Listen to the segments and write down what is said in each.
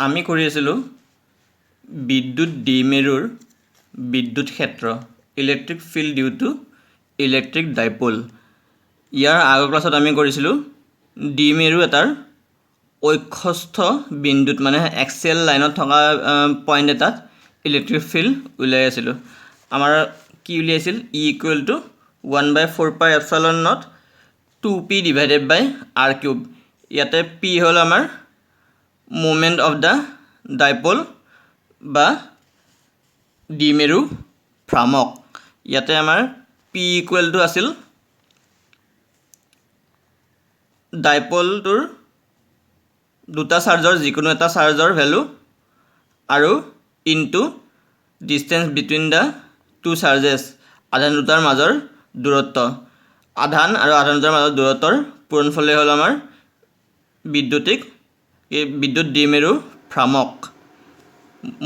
আমি কৰি আছিলোঁ বিদ্যুৎ দ্বিমেৰুৰ বিদ্যুৎ ক্ষেত্ৰ electric field due to electric dipole. ইয়াৰ আগৰ ক্লাছত আমি কৰিছিলোঁ দ্বিমেৰু এটাৰ ঐক্যস্থ বিন্দুত মানে এক্সিয়েল লাইনত থকা পইণ্ট এটাত ইলেক্ট্ৰিক ফিল্ড উলিয়াই আছিলোঁ। আমাৰ কি উলিয়াইছিল E equal to 1/4πε0 2p divided by r cube. ইয়াতে p হ'ল আমাৰ মোমেণ্ট অফ দ্য ডাইপোল বা দ্বিমেৰু ভ্ৰামক। ইয়াতে আমাৰ p ইকুৱেল টু আছিল ডাইপোলটোৰ দুটা চাৰ্জৰ যিকোনো এটা চাৰ্জৰ ভেলু আৰু into distance between the two charges আধান দুটাৰ মাজৰ দূৰত্ব। আধান আৰু আধান দুটাৰ মাজৰ দূৰত্বৰ পূৰণফলেই হ'ল আমাৰ বিদ্যুৎ দ্বিমেৰু ভ্ৰামক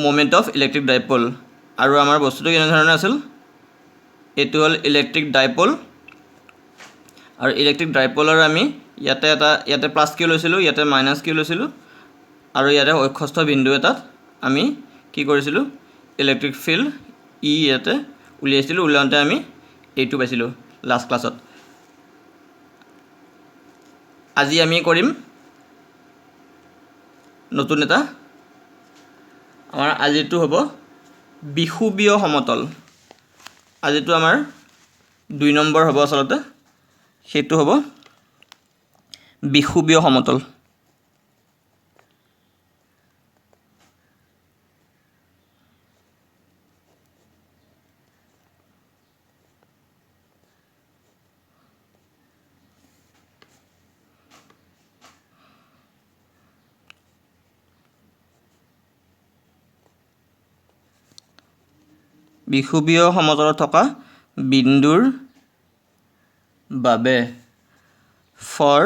মোমেণ্ট অফ ইলেক্ট্ৰিক ডাইপোল। আৰু আমাৰ বস্তুটো কেনেধৰণৰ আছিল এইটো হ'ল ইলেক্ট্ৰিক ডাইপোল আৰু ইলেক্ট্ৰিক ডাইপোলৰ আমি ইয়াতে প্লাছ কিউ লৈছিলোঁ, ইয়াতে মাইনাছ কিউ লৈছিলোঁ আৰু ইয়াতে ঐক্যস্থ বিন্দু এটাত আমি কি কৰিছিলোঁ ইলেক্ট্ৰিক ফিল্ড ইয়াতে উলিয়াইছিলোঁ। উলিয়াওঁতে আমি এইটো পাইছিলোঁ লাষ্ট ক্লাছত। আজি আমি কৰিম নতুন এটা, আমাৰ আজিটো হ'ব বিষুৱীয় সমতল। আজিটো আমাৰ 2 নম্বৰ হ'ব আচলতে, সেইটো হ'ব বিষুৱীয় সমতল। বিষুৱীয় সমতলত থকা বিন্দুৰ বাবে ফৰ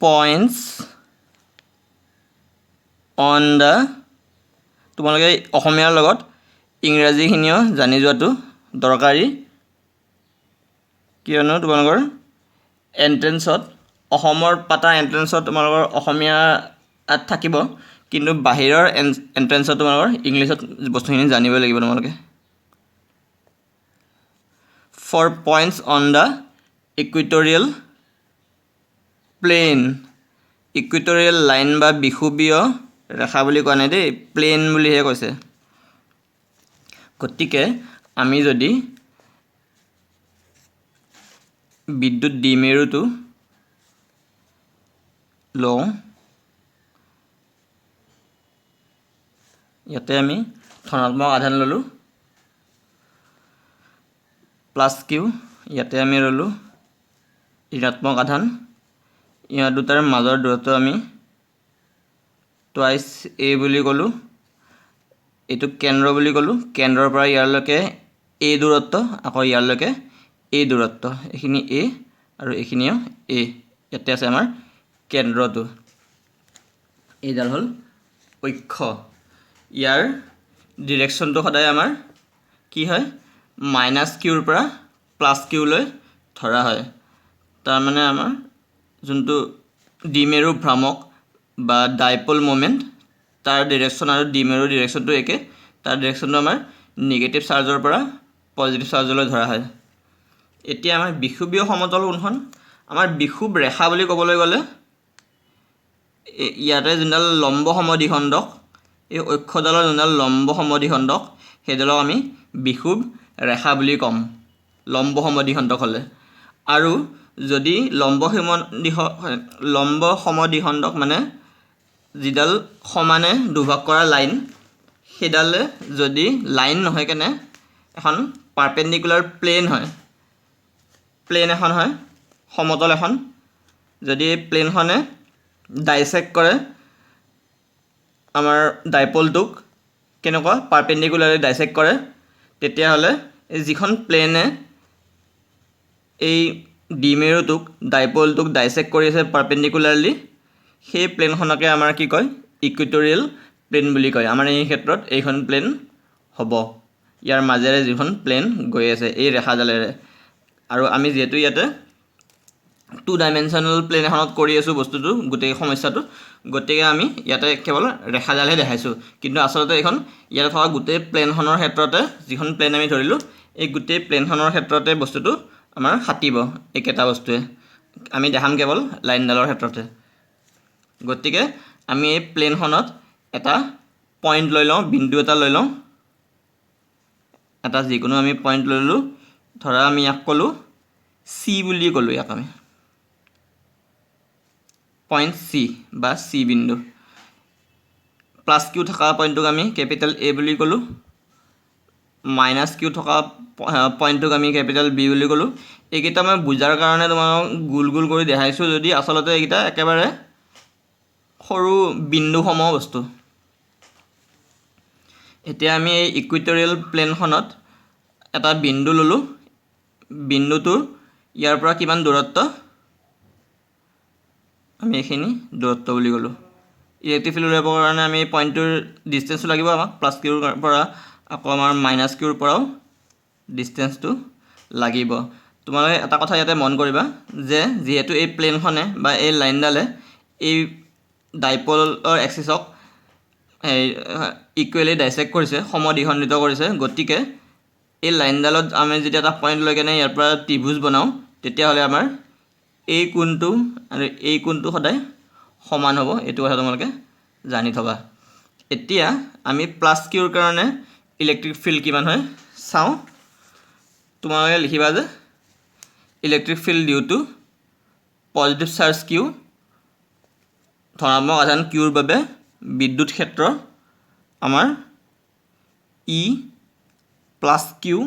পইণ্টছ অন দ্য, তোমালোকে অসমীয়াৰ লগত ইংৰাজীখিনিও জানি যোৱাটো দৰকাৰী, কিয়নো তোমালোকৰ এণ্ট্ৰেঞ্চত অসমৰ পাতা এণ্ট্ৰেঞ্চত তোমালোকৰ অসমীয়া থাকিব, কিন্তু বাহিৰৰ এণ্ট্ৰেঞ্চত তোমালোকৰ ইংলিছত বস্তুখিনি জানিব লাগিব তোমালোকে। For points on the equatorial plane, equatorial line বা বিষুৱীয় ৰেখা বুলি কোৱা নাই দেই, প্লেন বুলিহে কৈছে। গতিকে আমি যদি বিদ্যুৎ দ্বিমেৰুটো লওঁ, ইয়াতে আমি ধনাত্মক আধান ল'লোঁ প্লাছ কিউ, ইয়াতে আমি ল'লোঁ ঋণাত্মক আধান। ইয়াৰ দুটাৰ মাজৰ দূৰত্ব আমি টুৱাইছ এ বুলি ক'লোঁ, এইটো কেন্দ্ৰ বুলি ক'লোঁ। কেন্দ্ৰৰ পৰা ইয়ালৈকে এ দূৰত্ব, আকৌ ইয়ালৈকে এ দূৰত্ব, এইখিনি এ আৰু এইখিনিও এ। ইয়াতে আছে আমাৰ কেন্দ্ৰটো, এইডাল হ'ল অক্ষ। ইয়াৰ ডিৰেকশ্যনটো সদায় আমাৰ কি হয় মাইনাছ কিউৰ পৰা প্লাছ কিউলৈ ধৰা হয়। তাৰমানে আমাৰ যোনটো দ্বিমেৰু ভ্ৰামক বা ডাইপোল মোমেণ্ট তাৰ ডিৰেকশ্যন আৰু দ্বিমেৰুৰ ডিৰেকশ্যনটো একে, তাৰ ডিৰেকশ্যনটো আমাৰ নিগেটিভ চাৰ্জৰ পৰা পজিটিভ চাৰ্জলৈ ধৰা হয়। এতিয়া আমাৰ বিষুৱীয় সমতল কোনখন? আমাৰ বিষুৱ ৰেখা বুলি ক'বলৈ গ'লে ইয়াতে যোনডাল লম্ব সমদ্বিখণ্ডক, এই অক্ষডালৰ যোনডাল লম্ব সমদ্বিখণ্ডক সেইডালক আমি বিষুৱ ৰেখা বুলি ক'ম লম্ব সমদ্বিখণ্ডক হ'লে। আৰু যদি লম্ব সমদ্বিখণ্ডক মানে যিডাল সমানে দুভাগ কৰা লাইন, সেইডালে যদি লাইন নহয় কেনে এখন পাৰ্পেণ্ডিকুলাৰ প্লেন হয়, প্লেন এখন হয় সমতল এখন, যদি এই প্লেনখনে ডাইছেক্ট কৰে আমাৰ ডাইপোলটোক, কেনেকুৱা পাৰ্পেণ্ডিকুলাৰলি ডাইছেক্ট কৰে, তেতিয়াহ'লে যিখন প্লেনে এই দ্বিমেৰুটোক ডাইপোলটোক ডাইছেক্ট কৰি আছে পাৰ্পেণ্ডিকুলাৰলি, সেই প্লেনখনকে আমাৰ কি কয় ইকুৱেটৰিয়েল প্লেন বুলি কয়। আমাৰ এই ক্ষেত্ৰত এইখন প্লেন হ'ব, ইয়াৰ মাজেৰে যিখন প্লেন গৈ আছে এই ৰেখাডালেৰে। আৰু আমি যিহেতু ইয়াতে 2 ডাইমেনশ্যনেল প্লেন এখনত কৰি আছোঁ বস্তুটো গোটেই সমস্যাটো গতিকে আমি ইয়াতে কেৱল ৰেখাডালহে দেখাইছোঁ কিন্তু আচলতে এইখন ইয়াতে থকা গোটেই প্লেনখনৰ ক্ষেত্ৰতে যিখন প্লেন আমি ধৰিলোঁ এই গোটেই প্লেনখনৰ ক্ষেত্ৰতে বস্তুটো আমাৰ খাটিব একেটা বস্তুৱে আমি দেখাম কেৱল লাইনডালৰ ক্ষেত্ৰতে গতিকে আমি এই প্লেনখনত এটা পইণ্ট লৈ লওঁ বিন্দু এটা লৈ লওঁ এটা যিকোনো আমি পইণ্ট লৈ ললোঁ ধৰা আমি ইয়াক ক'লোঁ চি বুলি ক'লোঁ ইয়াক আমি পইণ্ট চি বা চি বিন্দু প্লাছ কিউ থকা পইণ্টটোক আমি কেপিটেল এ বুলি ক'লোঁ মাইনাছ কিউ থকা পইণ্টটোক আমি কেপিটেল বি বুলি ক'লোঁ এইকেইটা মই বুজাৰ কাৰণে তোমাক গোল গোল কৰি দেখাইছোঁ যদি আচলতে এইকেইটা একেবাৰে সৰু বিন্দুসম বস্তু এতিয়া আমি এই ইকুইটৰিয়েল প্লেনখনত এটা বিন্দু ল'লোঁ বিন্দুটোৰ ইয়াৰ পৰা কিমান দূৰত্ব আমি এইখিনি দূৰত্ব বুলি ক'লোঁ ইলেক্ট্ৰিক ফিল্ড উলিয়াবৰ কাৰণে আমি পইণ্টটোৰ ডিষ্টেঞ্চটো লাগিব আমাক প্লাছ কিউৰ পৰা আকৌ আমাৰ মাইনাছ কিউৰ পৰাও ডিষ্টেঞ্চটো লাগিব তোমালোকে এটা কথা ইয়াতে মন কৰিবা যে যিহেতু এই প্লেনখনে বা এই লাইনডালে এই ডাইপলৰ এক্সিছক ইকুৱেলি ডাইছেক্ট কৰিছে সমদ্বিখণ্ডিত কৰিছে গতিকে এই লাইনডালত আমি যেতিয়া এটা পইণ্ট লৈ কেনে ইয়াৰ পৰা ত্ৰিভুজ বনাওঁ তেতিয়াহ'লে আমাৰ এই কোণটো আৰু এই কোণটো সদায় সমান হ'ব এইটো কথা তোমালোকে জানি থবা এতিয়া আমি প্লাছ কিউৰ কাৰণে ইলেক্ট্ৰিক ফিল্ড কিমান হয় চাওঁ তোমালোকে লিখিবা যে electric field due to positive charge q ধনাত্মক আধান কিউৰ বাবে বিদ্যুৎ ক্ষেত্ৰ আমাৰ E plus q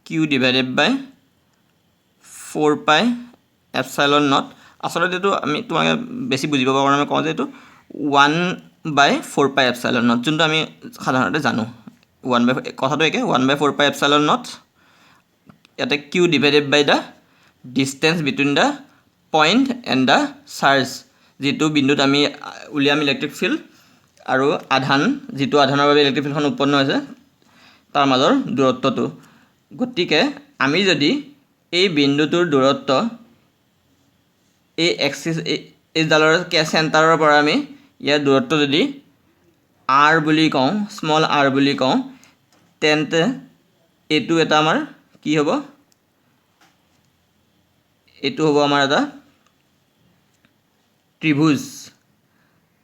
q divided by 4 pi epsilon not আচলতে এইটো আমি তোমাকে বেছি বুজি পাবৰ কাৰণে আমি কওঁ যে এইটো 1/4 পাই এপচাইলন নট যোনটো আমি সাধাৰণতে জানো 1/4 কথাটো একে 1/4 পাই এপচাইলন নট ইয়াতে q divided by the distance between the point and the charge যিটো বিন্দুত আমি উলিয়াম ইলেক্ট্ৰিক ফিল্ড আৰু আধান যিটো আধানৰ বাবে ইলেক্ট্ৰিক ফিল্ডখন উৎপন্ন হৈছে তাৰ মাজৰ দূৰত্বটো গতিকে আমি যদি এই বিন্দুটোৰ দূৰত্ব এই এক্সিছ এইডালৰ চেণ্টাৰৰ পৰা আমি ইয়াৰ দূৰত্ব যদি আৰ বুলি কওঁ স্মল আৰ বুলি কওঁ তেন্তে এইটো এটা আমাৰ কি হ'ব এইটো হ'ব আমাৰ এটা ত্ৰিভুজ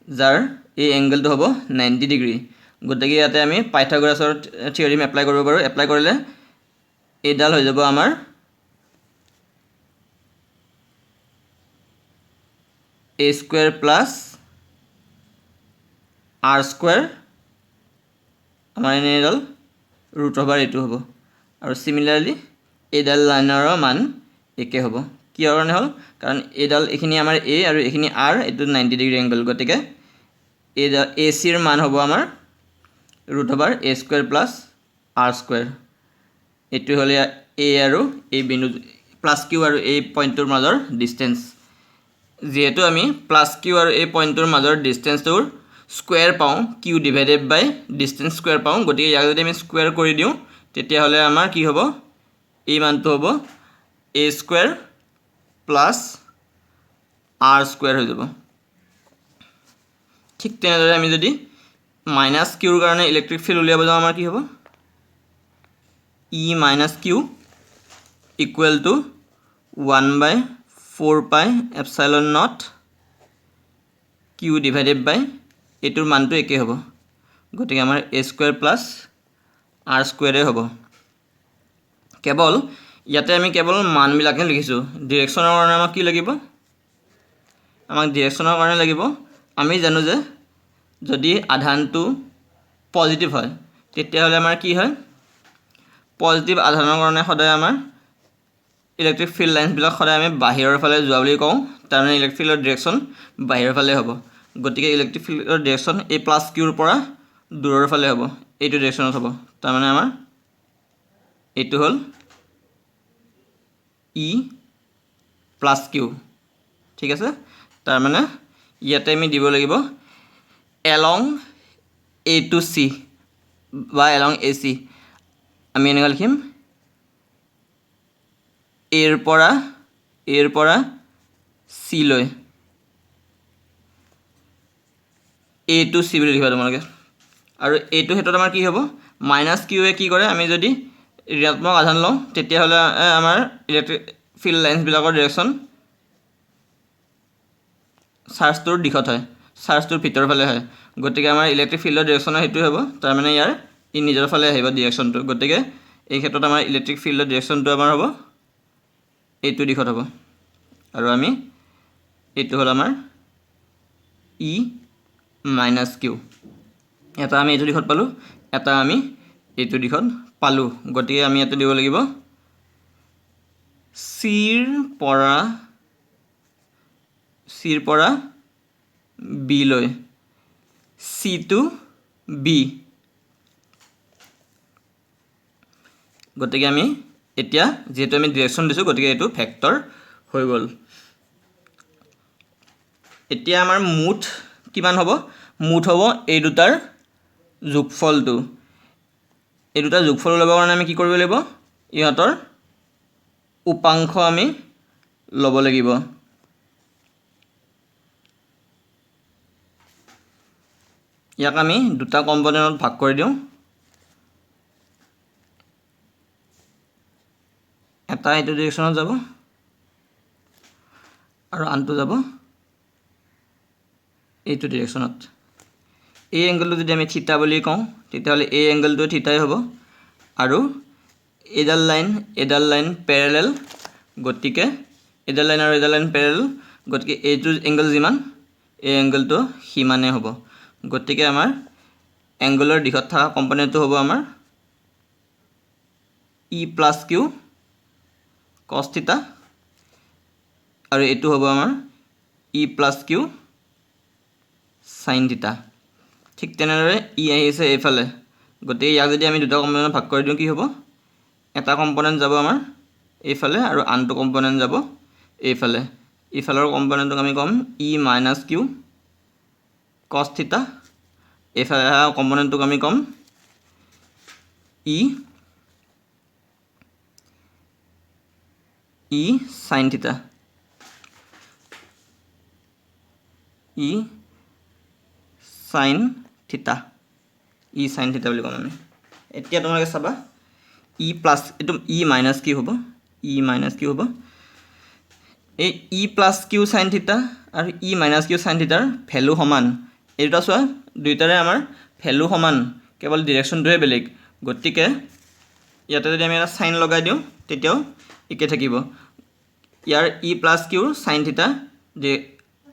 যাৰ এই এংগলটো হ'ব 90 ডিগ্ৰী গতিকে ইয়াতে আমি পাইথাগোৰাছৰ থিয়ৰিম এপ্লাই কৰিব পাৰোঁ এপ্লাই কৰিলে এইডাল হৈ যাব আমাৰ a square plus r square আমাৰ এনেডাল ৰুট অভাৰ এইটো হ'ব আৰু সিমিলাৰলি এইডাল লাইনৰ মান একে হ'ব কিয় কাৰণে হ'ল কাৰণ এইডাল এইখিনি আমাৰ a আৰু এইখিনি r এইটো 90 ডিগ্ৰী এংগল গতিকে এইডাল ac ৰ মান হ'ব আমাৰ root over a square plus r square এইটো হ'লে a আৰু এই বিন্দু প্লাছ কিউ আৰু এই পইণ্টটোৰ মাজৰ ডিষ্টেঞ্চ যেহেতু আমি প্লাছ কিউ আৰু এই পইণ্টটোৰ মাজৰ ডিষ্টেঞ্চটোৰ স্কুৱেৰ পাওঁ কিউ ডিভাইডেড বাই ডিষ্টেঞ্চ স্কুৱেৰ পাওঁ গতিকে ইয়াক যদি আমি স্কুৱেৰ কৰি দিওঁ তেতিয়াহ'লে আমাৰ কি হ'ব এই মানটো হ'ব a square plus r square হৈ যাব ঠিক তেনেদৰে আমি যদি মাইনাছ কিউৰ কাৰণে ইলেক্ট্ৰিক ফিল্ড উলিয়াব যাওঁ আমাৰ কি হ'ব e minus q equal to 1/4 pi epsilon naught q divided by এইটোৰ মানটো একে হ'ব গতিকে আমাৰ a স্কুৱেৰ প্লাছ r স্কুৱেৰে হ'ব কেৱল ইয়াতে আমি কেৱল মানবিলাকে লিখিছোঁ ডিৰেকশ্যনৰ কাৰণে আমাক কি লাগিব আমাক ডিৰেকশ্যনৰ কাৰণে লাগিব আমি জানো যে যদি আধানটো পজিটিভ হয় তেতিয়াহ'লে আমাৰ কি হয় পজিটিভ আধানৰ কাৰণে সদায় আমাৰ ইলেক্ট্ৰিক ফিল্ড লাইনছবিলাক সদায় আমি বাহিৰৰ ফালে যোৱা বুলি কওঁ তাৰমানে ইলেক্ট্ৰিক ফিল্ডৰ ডিৰেকশ্যন বাহিৰৰ ফালে হ'ব গতিকে ইলেক্ট্ৰিক ফিল্ডৰ ডিৰেকশ্যন এই প্লাছ কিউৰ পৰা দূৰৰ ফালে হ'ব এইটো ডিৰেকশ্যনত হ'ব তাৰমানে আমাৰ এইটো হ'ল ই প্লাছ কিউ ঠিক আছে তাৰমানে ইয়াতে আমি দিব লাগিব এলং এ টু চি বা এলং এ চি আমি এনেকৈ লিখিম এৰ পৰা এৰ পৰা চি লৈ এ টু চি বুলি লিখিবা তোমালোকে আৰু এইটো ক্ষেত্ৰত আমাৰ কি হ'ব মাইনাছ কিউৱে কি কৰে আমি যদি ঋণাত্মক আধান লওঁ তেতিয়াহ'লে আমাৰ ইলেক্ট্ৰিক ফিল্ড লাইন্সবিলাকৰ ডিৰেকশ্যন চাৰ্জটোৰ দিশত হয় চাৰ্জটোৰ ভিতৰৰ ফালে হয় গতিকে আমাৰ ইলেক্ট্ৰিক ফিল্ডৰ ডিৰেকশ্যনৰ সেইটোৱে হ'ব তাৰমানে ইয়াৰ ই নিজৰ ফালে আহিব ডিৰেকশ্যনটো গতিকে এই ক্ষেত্ৰত আমাৰ ইলেক্ট্ৰিক ফিল্ডৰ ডিৰেকশ্যনটো আমাৰ হ'ব এইটো দিশত হ'ব আৰু আমি এইটো হ'ল আমাৰ ই মাইনাছ কিউ এটা আমি এইটো দিশত পালোঁ এটা আমি এইটো দিশত পালোঁ গতিকে আমি ইয়াতে দিব লাগিব চিৰ পৰা বি লৈ চি টু বি গতিকে আমি এতিয়া যেহেতু আমি ডিৰেকশ্যন দিছোঁ গতিকে এইটো ভেক্টৰ হৈ গ'ল এতিয়া আমাৰ মুঠ কিমান হ'ব মুঠ হ'ব এই দুটাৰ যোগফলটো এই দুটা যোগফল ল'বৰ কাৰণে আমি কি কৰিব লাগিব ইহঁতৰ উপাংশ আমি ল'ব লাগিব ইয়াক আমি দুটা কম্পনেণ্টত ভাগ কৰি দিওঁ এটা এইটো ডিৰেকশ্যনত যাব আৰু আনটো যাব এইটো ডিৰেকশ্যনত এই এংগলটো যদি আমি থিটা বুলি কওঁ তেতিয়াহ'লে এই এংগলটো থিটাই হ'ব আৰু এইডাল লাইন পেৰেলেল গতিকে এইডাল লাইন আৰু এইডাল লাইন পেৰেলেল গতিকে এইটো এংগল যিমান এই এংগলটো সিমানেই হ'ব গতিকে আমাৰ এংগলৰ দিশত থকা কম্পনেণ্টটো হ'ব আমাৰ ই প্লাছ কিউ কছ থিটা আৰু এইটো হ'ব আমাৰ E plus Q sine theta ঠিক তেনেদৰে ই আহিছে এইফালে গতিকে ইয়াক যদি আমি দুটা কম্পনেণ্টত ভাগ কৰি দিওঁ কি হ'ব এটা কম্পনেণ্ট যাব আমাৰ এইফালে আৰু আনটো কম্পনেণ্ট যাব এইফালে ইফালৰ কম্পনেণ্টটোক আমি ক'ম ই মাইনাছ কিউ কছ থিটা এইফালে কম্পনেণ্টটোক আমি ক'ম ই সাইন থিটা ই সাইন থিটা বুলি ক'ম আমি এতিয়া তোমালোকে চাবা ই প্লাছ এইটো ই মাইনাছ কিউ হ'ব এই ই প্লাছ কিউ সাইন থিটা আৰু ই মাইনাছ কিউ সাইন থিটাৰ ভেলু সমান এই দুটা চোৱা দুইটাৰে আমাৰ ভেলু সমান কেৱল ডিৰেকশ্যনটোহে বেলেগ গতিকে ইয়াতে যদি আমি এটা সাইন লগাই দিওঁ তেতিয়াও একে থাকিব ইয়াৰ ই প্লাছ কিউৰ সাইন থিটা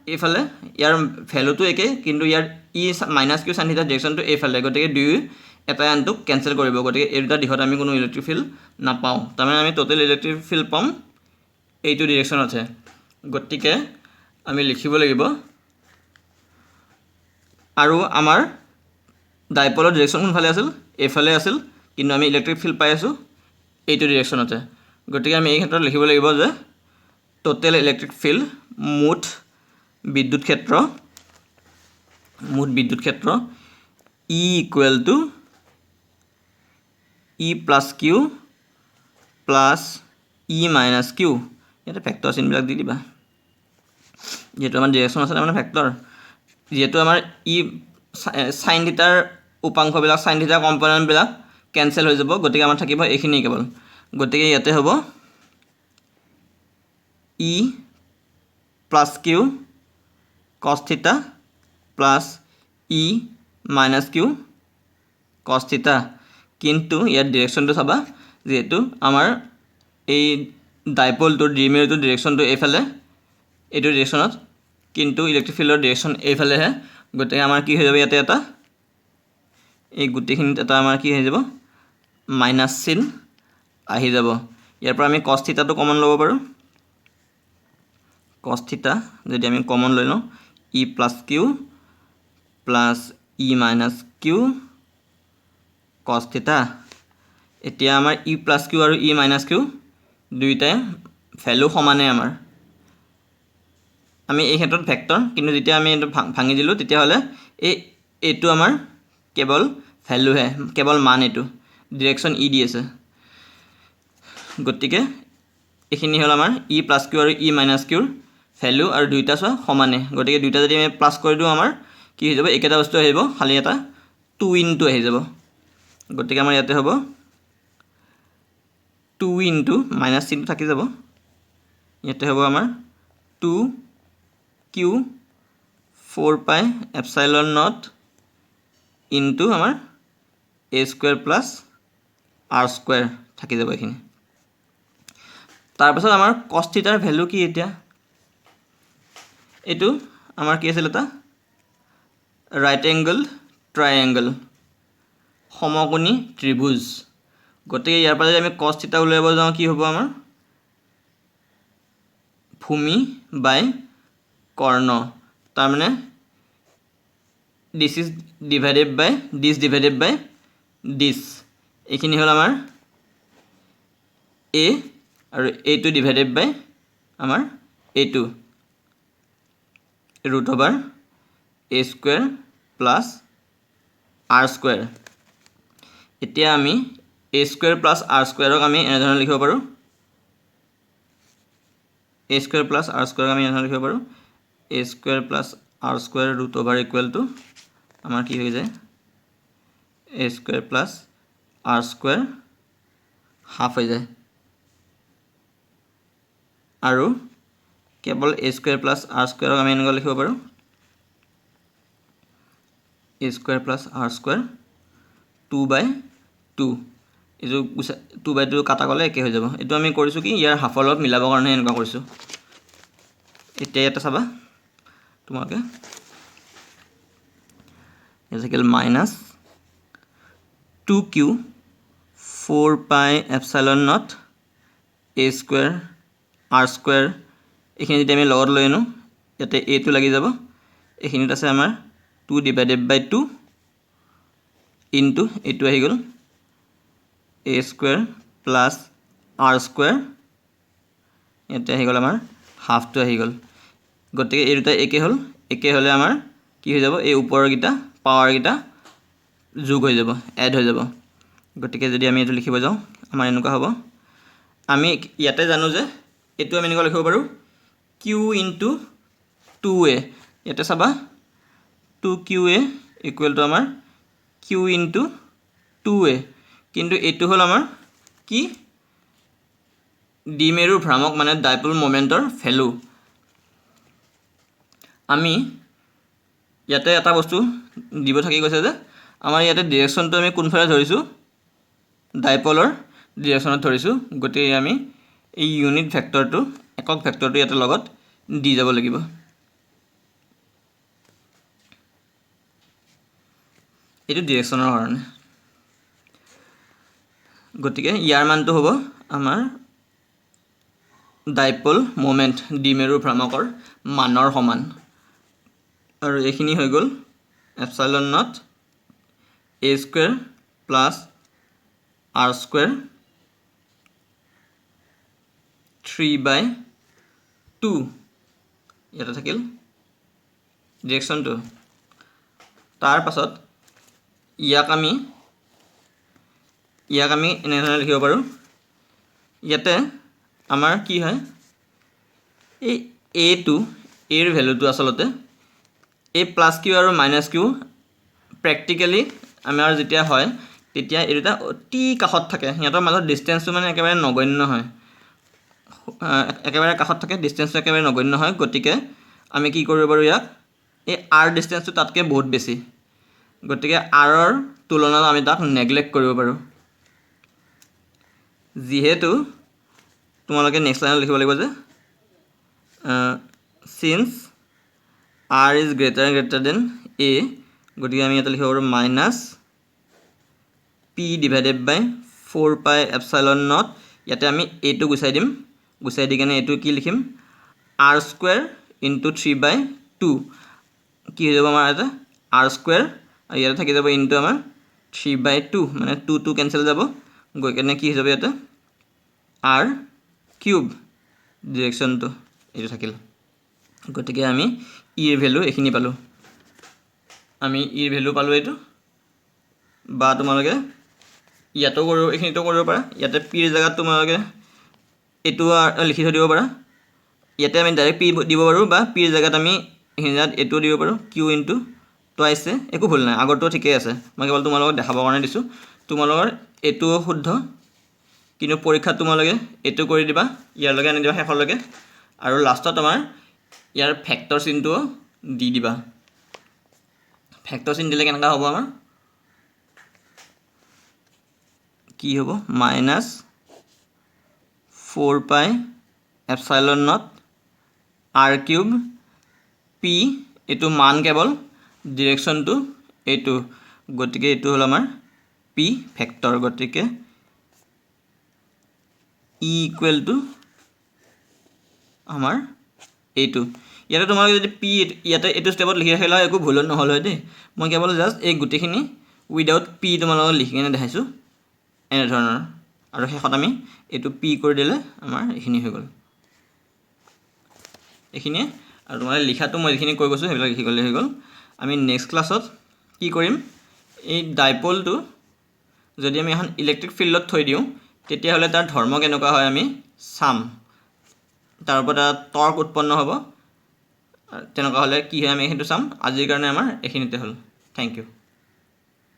এইফালে ইয়াৰ ভেলুটো একে কিন্তু ইয়াৰ ই মাইনাছ কিউ সাইন থিটা ডিৰেকশ্যনটো এইফালে গতিকে দুয়ো এটা আনটোক কেঞ্চেল কৰিব গতিকে এই দুটা দিশত আমি কোনো ইলেক্ট্ৰিক ফিল্ড নাপাওঁ তাৰমানে আমি টোটেল ইলেক্ট্ৰিক ফিল্ড পাম এইটো ডিৰেকশ্যনতহে গতিকে আমি লিখিব লাগিব আৰু আমাৰ ডাইপলৰ ডিৰেকশ্যন কোনফালে আছিল এইফালে আছিল কিন্তু আমি ইলেক্ট্ৰিক ফিল্ড পাই আছোঁ এইটো ডিৰেকশ্যনতে গতিকে আমি এই ক্ষেত্ৰত লিখিব লাগিব যে টোটেল ইলেক্ট্ৰিক ফিল্ড মুঠ বিদ্যুৎ ক্ষেত্ৰ E equal to E plus q plus E minus q ইয়াতে ভেক্টৰ চিনবিলাক দি দিবা যেহেতু আমাৰ ডিৰেকশ্যন আছে তাৰমানে ভেক্টৰ যেহেতু আমাৰ ই সাইন থিটাৰ উপাংশবিলাক সাইন থিটাৰ কম্পনেণ্টবিলাক কেঞ্চেল হৈ যাব গতিকে আমাৰ থাকিব এইখিনি কেৱল গতিকে ইয়াতে হ'ব ই প্লাছ কিউ কছ থিটা প্লাছ ই মাইনাছ কিউ কছ থিটা কিন্তু ইয়াত ডিৰেকশ্যনটো চাবা যেহেতু আমাৰ এই ডাইপলটোৰ দ্বিমেৰুটোৰ ডিৰেকশ্যনটো এইফালে এইটো ডিৰেকশ্যনত কিন্তু ইলেক্ট্ৰিক ফিল্ডৰ ডিৰেকশ্যন এইফালেহে গতিকে আমাৰ কি হৈ যাব ইয়াতে এটা এই গোটেইখিনিত এটা আমাৰ কি হৈ যাব মাইনাছ চিন আহি যাব ইয়াৰ পৰা আমি কছ থিটাটো কমন ল'ব পাৰোঁ কছ থিটা যদি আমি কমন লৈ লওঁ ই plus q plus E minus Q কছ থিটা এতিয়া আমাৰ ই প্লাছ কিউ আৰু ই মাইনাছ কিউ দুইটাই ভেলু সমানে আমাৰ আমি এই ক্ষেত্ৰত ভেক্টৰ কিন্তু যেতিয়া আমি এইটো ভাঙি দিলোঁ তেতিয়াহ'লে এইটো আমাৰ কেৱল ভেলুহে কেৱল মান এইটো ডিৰেকশ্যন ই দি আছে গতিকে এইখিনি হ'ল আমাৰ ই প্লাছ কিউ আৰু ই মাইনাছ কিউৰ ভেলু আৰু দুইটা চোৱা সমানে গতিকে দুইটা যদি আমি প্লাছ কৰি দিওঁ আমাৰ কি হৈ যাব একেটা বস্তু আহিব খালি এটা 2 ইনটু আহি যাব গতিকে আমাৰ ইয়াতে হ'ব 2 ইনটু মাইনাছ চিনটো থাকি যাব ইয়াতে হ'ব আমাৰ 2 Q 4 pi epsilon not into আমাৰ এ স্কোয়াৰ প্লাছ আৰ স্কোয়াৰ থাকি যাব এইখিনি তাৰপিছত আমাৰ cos থিটাৰ ভ্যালু কি এতিয়া এটো আমাৰ কি আছিল এটা ৰাইট এংগল ট্ৰায়াঙ্গল সমকোণী ত্ৰিভুজ গতিকে ইয়াৰ পৰা যদি আমি cos থিটা উলিয়াব যাওঁ কি হ'ব আমাৰ ভূমি বাই কৰ্ণ তাৰ মানে this is divided by this এইখিনি হ'ল আমাৰ a আৰু a2 divided by আমাৰ a2 root over a square plus r square এতিয়া আমি a square plus r square ক আমি এনেধৰণে লিখিব পাৰো a square plus r square আমি এনেধৰণে লিখিব পাৰো a square plus r square root over equal to আমাৰ কি হৈ যায় a square plus r square half হৈ যায় আৰু কেৱল a square plus r square আমি এনেকৈ লিখিব পাৰো a square plus r square 2/2 এটো 2/2 কাটা গলে একে হৈ যাব এটো আমি কৰিছো কি ইয়াৰ হাফৰ লগত মিলাবৰ কাৰণে এনেকুৱা কৰিছো এতিয়া এটা চাবা তোমাকে এজিকেল minus 2q 4 pi epsilon naught a square r square এখিনি যদি আমি লগত লৈ আনো ইয়াতে a টো লাগি যাব এখিনিত আছে আমাৰ 2 divided by 2 into এটো আহি গল a square plus r square ইয়াতে আহি গল আমাৰ হাফ টো আহি গল গতিকে এই দুটা একে হলে আমাৰ কি হৈ যাব এই ওপৰৰ গিটা পাৱাৰ গিটা যোগ হৈ যাব এড হৈ যাব গতিকে যদি আমি এটো লিখিব যাও আমাৰ এনেকুৱা হ'ব আমি ইয়াতে জানো যে এটো আমি এনেকুৱা লিখিব পাৰো q into 2a ইয়াতে চাবা 2qa equal to আমাৰ q into 2a কিন্তু এটো হল আমাৰ কি দ্বিমেৰু ভ্ৰামক মানে ডাইপোল মোমেন্টৰ ভ্যালু আমি ইয়াতে এটা বস্তু দিব থাকি গৈছে যে আমাৰ ইয়াতে ডাইৰেকশনটো আমি কোনফালে ধৰিছো ডাইপোলৰ ডাইৰেকশনত ধৰিছো গতিকে আমি এই ইউনিট ভেক্টৰটো একক ভেক্টৰটো ইয়াতে লগত দি যাব লাগিব এটো ডাইৰেকশনৰ কাৰণে গতিকে ইয়াৰ মানটো হ'ব আমাৰ ডাইপোল মোমেন্ট দ্বিমেৰু ভ্ৰামকৰ মানৰ সমান আৰু এখিনি হৈ গল epsilon naught a square plus r square 3/2 এটা থাকিল ডাইৰেকশনটো তাৰ পাছত ইয়াক আমি এনেধৰণে লিখিব পাৰো ইয়াতে আমাৰ কি হয় এই a টো এৰ ভ্যালুটো আসলতে a প্লাস q আৰু মাইনাস q প্ৰ্যাকটিক্যালি আমাৰ যেতিয়া হয় তেতিয়া এটা অতি কাষত থাকে ইয়াতৰ মাজত ডিসটেন্সটো মানে একেবাৰে নগণ্য হয় একেবাৰে কাষত থাকে ডিসটেন্সটো একেবাৰে নগণ্য হয় গতিকে আমি কি কৰিব পাৰো ইয়াক এই r ডিসটেন্সটো তাতকে বহুত বেছি গতিকে r ৰ তুলনাত আমি তাক নেগলেক্ট কৰিব পাৰো যেহেতু তোমালোকে নেক্সট লাইনত লিখিব লাগিব যে since r is greater than a গতিকে আমি এটা লিখিব পাৰো minus p divided by 4 pi epsilon naught ইয়াতে আমি a টো গুছাই দিম গুছাই দি কেনে এটো কি লিখিম r square into 3/2 কি হৈ যাব আমাৰ এটা r square আৰু ইয়াতে থাকি যাব into আমাৰ 3/2 মানে 2 কেনসেল যাব গৈ কেনে কি হৈ যাব ইয়াতে r cube ডাইৰেকশনটো এটো থাকিল গতিকে আমি e এর ভ্যালু এখিনি পালো আমি e এর ভ্যালু পালো এটো বা তোমালোকে ইয়াতো কৰিব এখিনিতো কৰিব পাৰা ইয়াতে p এৰ জায়গাত তোমালোকে এইটো লিখি থৈ দিব পাৰা ইয়াতে আমি ডাইৰেক্ট পি দিব পাৰোঁ বা পিৰ জেগাত আমি হিঞ্জাত এইটো দিব পাৰোঁ কিউ ইনটু টুৱাইছে একো ভুল নাই আগৰটো ঠিকেই আছে মই কেৱল তোমালোকক দেখাবৰ কাৰণে দিছোঁ তোমালোকৰ এইটোও শুদ্ধ কিন্তু পৰীক্ষাত তোমালোকে এইটো কৰি দিবা ইয়াৰলৈকে আনি দিবা শেষলৈকে আৰু লাষ্টত আমাৰ ইয়াৰ ফেক্টৰ চিনটোও দি দিবা ফেক্টৰ চিন দিলে কেনেকুৱা হ'ব আমাৰ কি হ'ব minus 4 pi epsilon not R cube P এইটো মান কেৱল ডিৰেকশ্যনটো এইটো গতিকে এইটো হ'ল আমাৰ পি ফেক্টৰ গতিকে ই ইকুৱেল টু আমাৰ এইটো ইয়াতে তোমালোকে যদি পি ইয়াতে এইটো ষ্টেপত লিখি ৰাখিলা একো ভুল নহ'ল হয় দেই মই কেৱল জাষ্ট এই গোটেইখিনি উইদাউট পি তোমালোকক লিখি কিনে দেখাইছোঁ এনেধৰণৰ আৰু শেষত আমি এইটো পি কৰি দিলে আমাৰ এইখিনি হৈ গ'ল এইখিনিয়ে আৰু তোমালোকে লিখাটো মই যিখিনি কৈ গৈছোঁ সেইবিলাক লিখি গ'লে হৈ গ'ল আমি নেক্সট ক্লাছত কি কৰিম এই ডাইপলটো যদি আমি এখন ইলেক্ট্ৰিক ফিল্ডত থৈ দিওঁ তেতিয়াহ'লে তাৰ ধৰ্ম কেনেকুৱা হয় আমি চাম তাৰ ওপৰত এটা টৰ্ক উৎপন্ন হ'ব তেনেকুৱা হ'লে কি হয় আমি সেইটো চাম আজিৰ কাৰণে আমাৰ এইখিনিতে হ'ল থেংক ইউ